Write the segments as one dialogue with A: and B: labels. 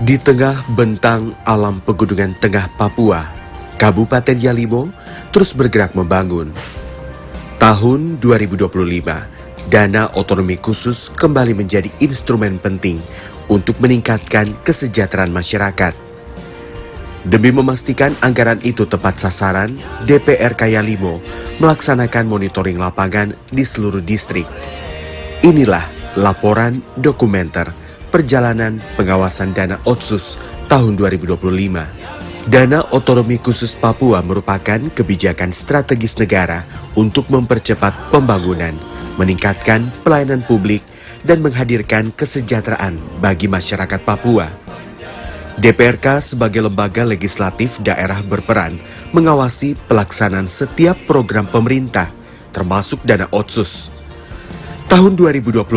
A: Di tengah bentang alam pegunungan tengah Papua, Kabupaten Yalimo terus bergerak membangun. Tahun 2025, dana otonomi khusus kembali menjadi instrumen penting untuk meningkatkan kesejahteraan masyarakat. Demi memastikan anggaran itu tepat sasaran, DPRK Yalimo melaksanakan monitoring lapangan di seluruh distrik. Inilah laporan dokumenter perjalanan pengawasan dana Otsus tahun 2025. Dana otonomi khusus Papua merupakan kebijakan strategis negara untuk mempercepat pembangunan, meningkatkan pelayanan publik, dan menghadirkan kesejahteraan bagi masyarakat Papua. DPRK sebagai lembaga legislatif daerah berperan mengawasi pelaksanaan setiap program pemerintah, termasuk dana Otsus. Tahun 2025,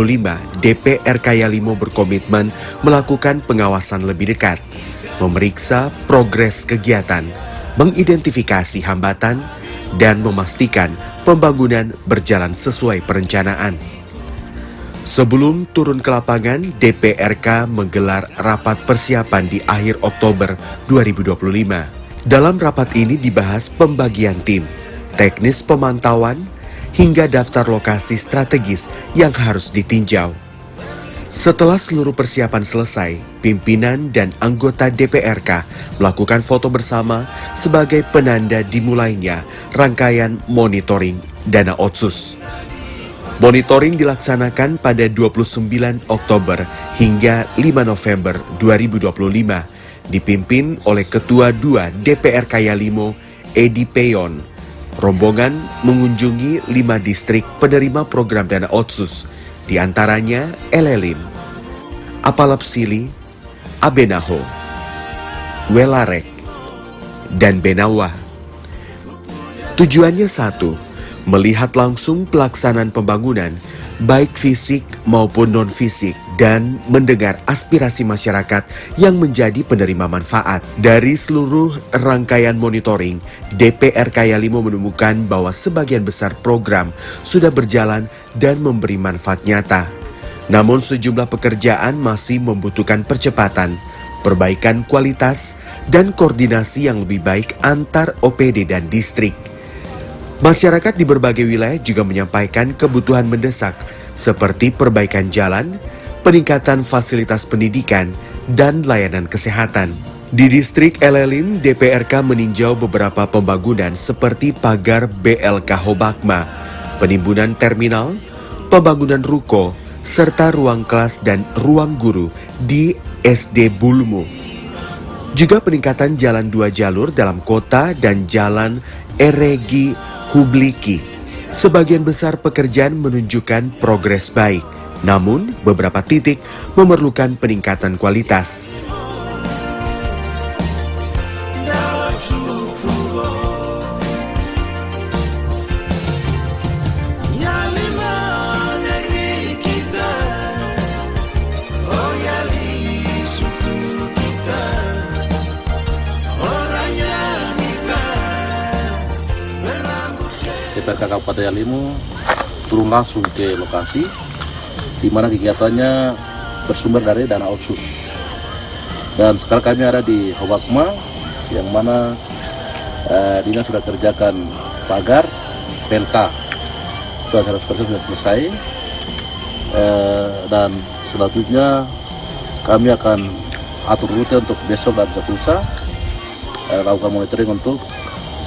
A: DPRK Yalimo berkomitmen melakukan pengawasan lebih dekat, memeriksa progres kegiatan, mengidentifikasi hambatan, dan memastikan pembangunan berjalan sesuai perencanaan. Sebelum turun ke lapangan, DPRK menggelar rapat persiapan di akhir Oktober 2025. Dalam rapat ini dibahas pembagian tim, teknis pemantauan, hingga daftar lokasi strategis yang harus ditinjau. Setelah seluruh persiapan selesai, pimpinan dan anggota DPRK melakukan foto bersama sebagai penanda dimulainya rangkaian monitoring dana Otsus. Monitoring dilaksanakan pada 29 Oktober hingga 5 November 2025, dipimpin oleh Ketua 2 DPRK Yalimo, Edi Peyon. Rombongan mengunjungi 5 distrik penerima program dana Otsus, diantaranya Elelim, Apalapsili, Abenaho, Welarek, dan Benawa. Tujuannya satu, melihat langsung pelaksanaan pembangunan, baik fisik maupun non-fisik, dan mendengar aspirasi masyarakat yang menjadi penerima manfaat. Dari seluruh rangkaian monitoring, DPRK Yalimo menemukan bahwa sebagian besar program sudah berjalan dan memberi manfaat nyata. Namun sejumlah pekerjaan masih membutuhkan percepatan, perbaikan kualitas, dan koordinasi yang lebih baik antar OPD dan distrik. Masyarakat di berbagai wilayah juga menyampaikan kebutuhan mendesak seperti perbaikan jalan, peningkatan fasilitas pendidikan, dan layanan kesehatan. Di distrik Elelim, DPRK meninjau beberapa pembangunan seperti pagar BLK Hobakma, penimbunan terminal, pembangunan ruko, serta ruang kelas dan ruang guru di SD Bulmu. Juga peningkatan jalan 2 jalur dalam kota dan jalan Eregi Hubliki. Sebagian besar pekerjaan menunjukkan progres baik, namun beberapa titik memerlukan peningkatan kualitas.
B: DPRK Kabupaten Yalimo turun langsung ke lokasi di mana kegiatannya bersumber dari dana Otsus. Dan sekarang kami ada di Hobakma yang mana dinas sudah kerjakan pagar PLK sudah 100% sudah selesai, dan selanjutnya kami akan atur rute untuk besok dan lusa lakukan monitoring untuk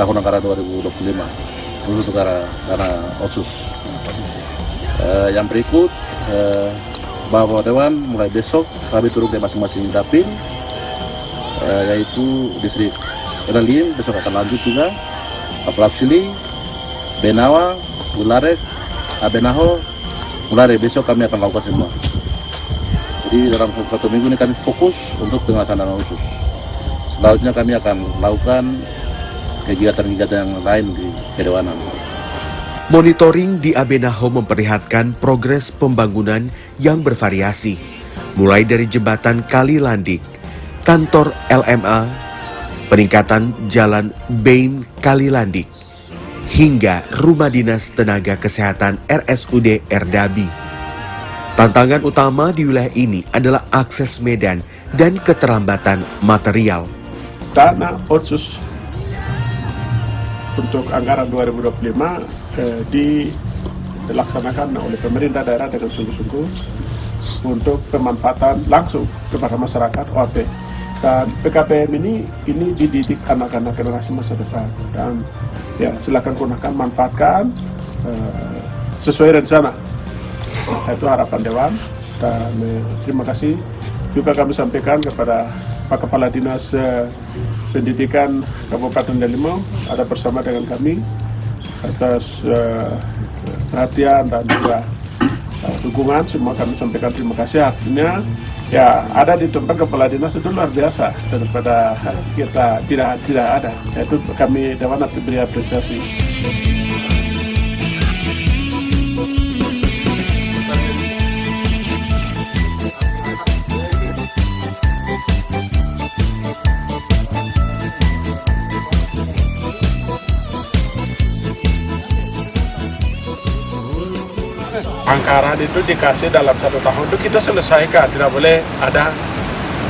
B: tahun anggaran 2025 khusus dana Otsus. Yang berikut, Bapak Dewan mulai besok kami turun ke masing-masing dapil, yaitu distrik Elelim besok akan lanjut juga, Apalapsili, Benawa, Welarek, Abenaho, mulai besok kami akan lakukan semua. Jadi dalam 1 minggu ini kami fokus untuk pengawasan dana Otsus. Selanjutnya kami akan lakukan kegiatan-kegiatan yang lain di Kedewanan.
A: Monitoring di Abenaho memperlihatkan progres pembangunan yang bervariasi, mulai dari jembatan Kali Landik, kantor LMA, peningkatan jalan Bain Kali Landik, hingga rumah dinas tenaga kesehatan RSUD Erdabi. Tantangan utama di wilayah ini adalah akses medan dan keterlambatan material.
C: Dana otsus untuk anggaran 2025 dilaksanakan oleh pemerintah daerah dengan sungguh-sungguh untuk pemanfaatan langsung kepada masyarakat OAP. Dan PKPM ini dididik anak-anak generasi masa depan, dan ya silakan gunakan, manfaatkan sesuai rencana. Itu harapan Dewan. Dan terima kasih juga kami sampaikan kepada Pak Kepala Dinas Pendidikan Kabupaten Delima ada bersama dengan kami atas perhatian dan juga dukungan. Semua kami sampaikan terima kasih. Artinya ya ada di tempat kepala dinas itu luar biasa daripada kita tidak ada. Itu kami Dewan beri apresiasi. Anggaran itu dikasih dalam 1 tahun itu kita selesaikan, tidak boleh ada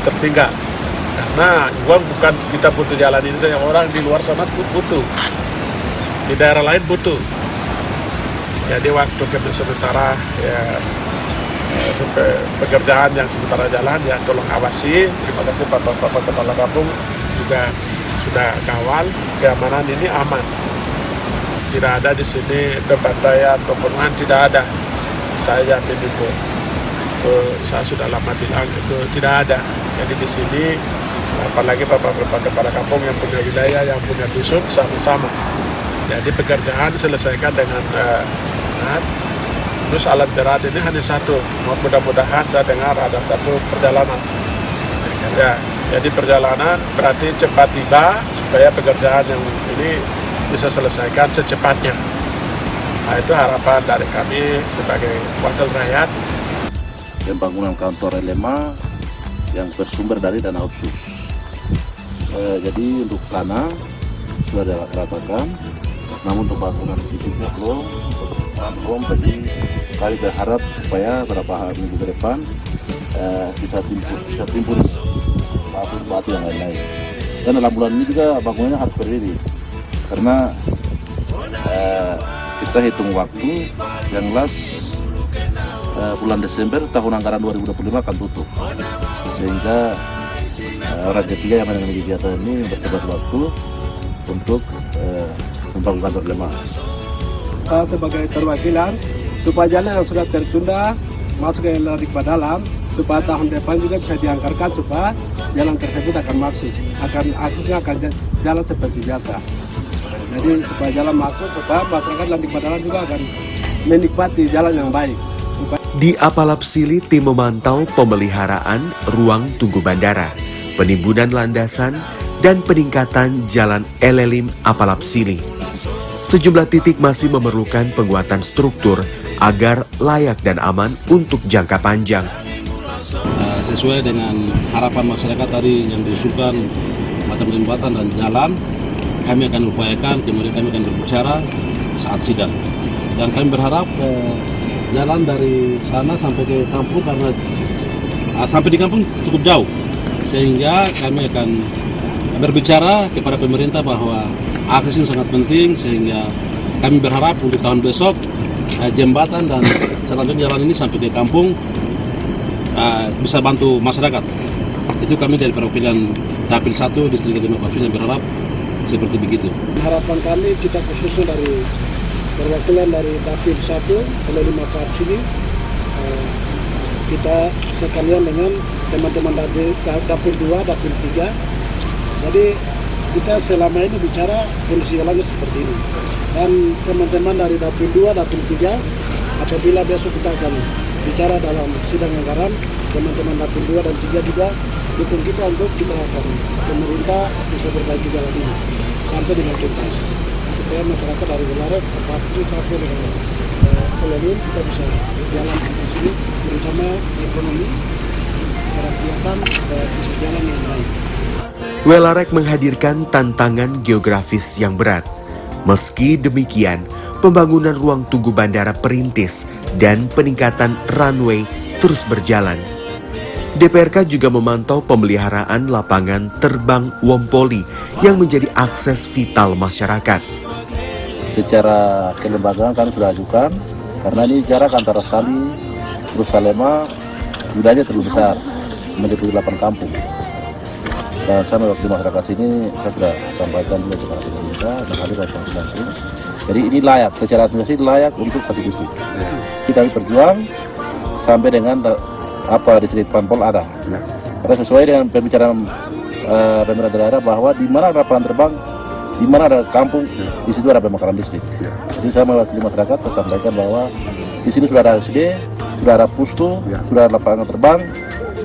C: tertinggal. Karena uang bukan kita butuh jalan ini saja, orang di luar sana butuh, di daerah lain butuh. Jadi waktu kami sementara ya pekerjaan yang sementara jalan ya tolong awasi. Terima kasih Bapak Kepala Kampung juga sudah kawal keamanan ini aman. Tidak ada di sini pembantaian, pembunuhan, tidak ada. Saya jamin itu saya sudah lama bilang itu tidak ada. Jadi di sini apalagi Bapak Kepala Kampung yang punya wilayah, yang punya dusun sama-sama. Jadi pekerjaan selesaikan dengan benar. Terus alat berat ini hanya satu. Mudah-mudahan saya dengar ada satu perjalanan. Ya, jadi perjalanan berarti cepat tiba supaya pekerjaan yang ini bisa selesaikan secepatnya. Nah, itu harapan dari kami sebagai wakil rakyat.
B: Pembangunan kantor LMA yang bersumber dari dana otsus. Jadi untuk tanah sudah diratakan, namun untuk bangunan fisiknya belum. Jadi kami berharap supaya beberapa minggu ke depan bisa timbul batu yang lain-lain. Dan dalam bulan ini juga bangunannya harus berdiri, karena kita hitung waktu yang jelas bulan Desember tahun anggaran 2025 akan tutup, sehingga orang ketiga yang menangani kegiatan ini bertepat waktu untuk membangun kantor LMA.
D: Saya sebagai perwakilan supaya jalan yang sudah tertunda masuk ke dalam, supaya tahun depan juga bisa dianggarkan supaya jalan tersebut aksesnya akan jalan seperti biasa. Jadi supaya jalan masuk, supaya masyarakat dan Padalarang juga akan menikmati jalan yang baik.
A: Di Apalapsili, tim memantau pemeliharaan ruang tunggu bandara, penimbunan landasan, dan peningkatan jalan Elelim Apalapsili. Sejumlah titik masih memerlukan penguatan struktur agar layak dan aman untuk jangka panjang.
E: Sesuai dengan harapan masyarakat tadi yang diusulkan macam jembatan dan jalan, kami akan upayakan, kemudian kami akan berbicara saat sidang. Dan kami berharap jalan dari sana sampai ke kampung, karena sampai di kampung cukup jauh, sehingga kami akan berbicara kepada pemerintah bahwa akses ini sangat penting, sehingga kami berharap untuk tahun besok jembatan dan selanjutnya jalan ini sampai ke kampung bisa bantu masyarakat. Itu kami dari perwakilan Dapil 1 Distrik Delima yang berharap seperti begitu.
D: Harapan kami kita khususnya dari perwakilan dari Dapil 1 Delima sini, kita sekalian dengan teman-teman Dapil 2, Dapil 3. Jadi kita selama ini bicara kondisi jalannya seperti ini. Dan teman-teman dari Dapil 2, Dapil 3, apabila besok kita akan bicara dalam sidang anggaran, teman-teman Dapil 2 dan 3 juga dukung kita untuk kita akan pemerintah bisa perbaiki jalan ini sampai dengan tuntas, supaya masyarakat dari Welarek apalagi sampai dengan Elelim kita bisa jalan di sini, terutama ekonomi, kerakyatan bisa jalan yang baik.
A: Welarek menghadirkan tantangan geografis yang berat. Meski demikian, pembangunan ruang tunggu bandara perintis dan peningkatan runway terus berjalan. DPRK juga memantau pemeliharaan lapangan terbang Wompoli yang menjadi akses vital masyarakat.
B: Secara kelembagaan kami sudah ajukan, karena ini jarak antara Sali terus Salema wilayahnya terlalu besar, meliputi 8 kampung. Dan saya mewakili masyarakat sini, saya sudah sampaikan juga kepada pemerintah dan hadir langsung. Jadi ini layak, secara administrasi layak untuk satu distrik. Kita berjuang sampai dengan distrik Pampol ada. Karena sesuai dengan pembicaraan pemerintah daerah bahwa di mana ada lapangan terbang, di mana ada kampung, di situ ada pemekaran distrik. Jadi saya mewakili masyarakat, saya sampaikan bahwa di sini sudah ada SD, sudah ada pustu, sudah ada lapangan terbang,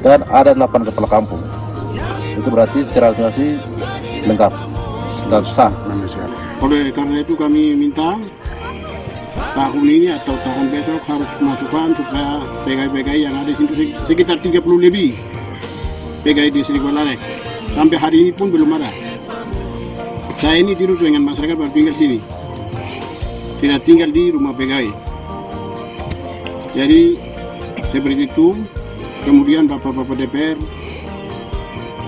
B: dan ada 8 kepala kampung. Itu berarti secara administrasi lengkap dan sah.
F: Oleh karena itu kami minta tahun ini atau tahun besok harus masukkan supaya PGI-PGI yang ada di sini sekitar 30 lebih PGI di Sri Golarek. Sampai hari ini pun belum ada. Saya ini terus dengan masyarakat baru tinggal sini, tidak tinggal di rumah PGI. Jadi seperti itu. Kemudian Bapak-Bapak DPR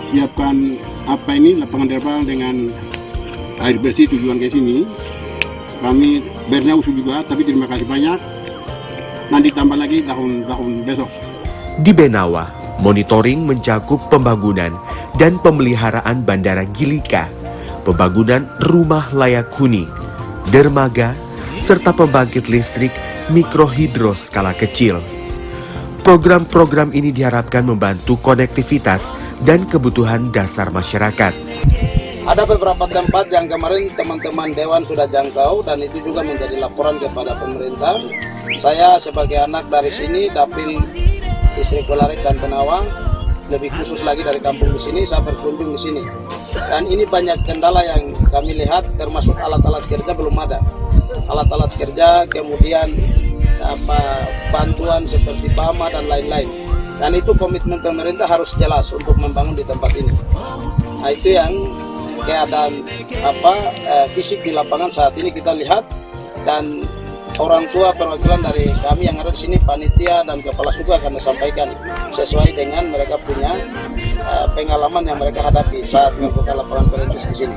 F: siapkan lapangan terbang dengan air bersih tujuan ke sini. Kami bernausu juga, tapi terima kasih banyak. Nanti tambah lagi tahun besok.
A: Di Benawa, monitoring mencakup pembangunan dan pemeliharaan Bandara Gilika, pembangunan rumah layak huni, dermaga, serta pembangkit listrik mikrohidro skala kecil. Program-program ini diharapkan membantu konektivitas dan kebutuhan dasar masyarakat.
G: Ada beberapa tempat yang kemarin teman-teman Dewan sudah jangkau dan itu juga menjadi laporan kepada pemerintah. Saya sebagai anak dari sini, Dapil Distrik Golarek dan Benawa, lebih khusus lagi dari kampung di sini, saya berkunjung di sini. Dan ini banyak kendala yang kami lihat, termasuk alat-alat kerja belum ada. Alat-alat kerja, kemudian bantuan seperti PAMA dan lain-lain. Dan itu komitmen pemerintah harus jelas untuk membangun di tempat ini. Nah, itu yang keadaan fisik di lapangan saat ini kita lihat, dan orang tua perwakilan dari kami yang ada di sini, panitia dan kepala suku akan disampaikan sesuai dengan mereka punya pengalaman yang mereka hadapi saat melakukan lapangan perintis di sini.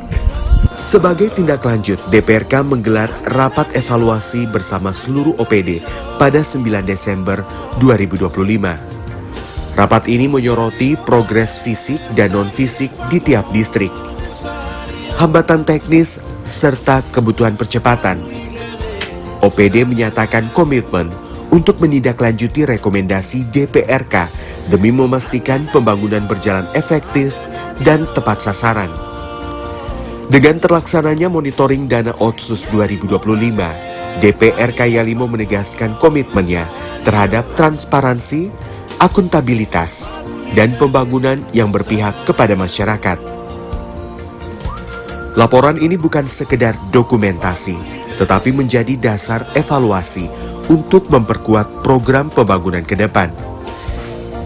A: Sebagai tindak lanjut, DPRK menggelar rapat evaluasi bersama seluruh OPD pada 9 Desember 2025. Rapat ini menyoroti progres fisik dan non-fisik di tiap distrik, hambatan teknis, serta kebutuhan percepatan. OPD menyatakan komitmen untuk menindaklanjuti rekomendasi DPRK demi memastikan pembangunan berjalan efektif dan tepat sasaran. Dengan terlaksananya monitoring dana Otsus 2025, DPRK Yalimo menegaskan komitmennya terhadap transparansi, akuntabilitas, dan pembangunan yang berpihak kepada masyarakat. Laporan ini bukan sekedar dokumentasi, tetapi menjadi dasar evaluasi untuk memperkuat program pembangunan ke depan.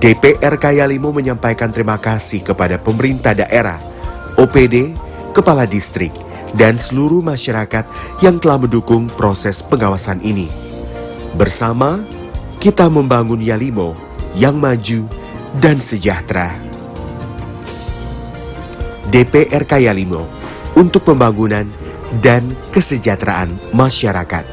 A: DPRK Yalimo menyampaikan terima kasih kepada pemerintah daerah, OPD, kepala distrik, dan seluruh masyarakat yang telah mendukung proses pengawasan ini. Bersama, kita membangun Yalimo yang maju dan sejahtera. DPRK Yalimo untuk pembangunan dan kesejahteraan masyarakat.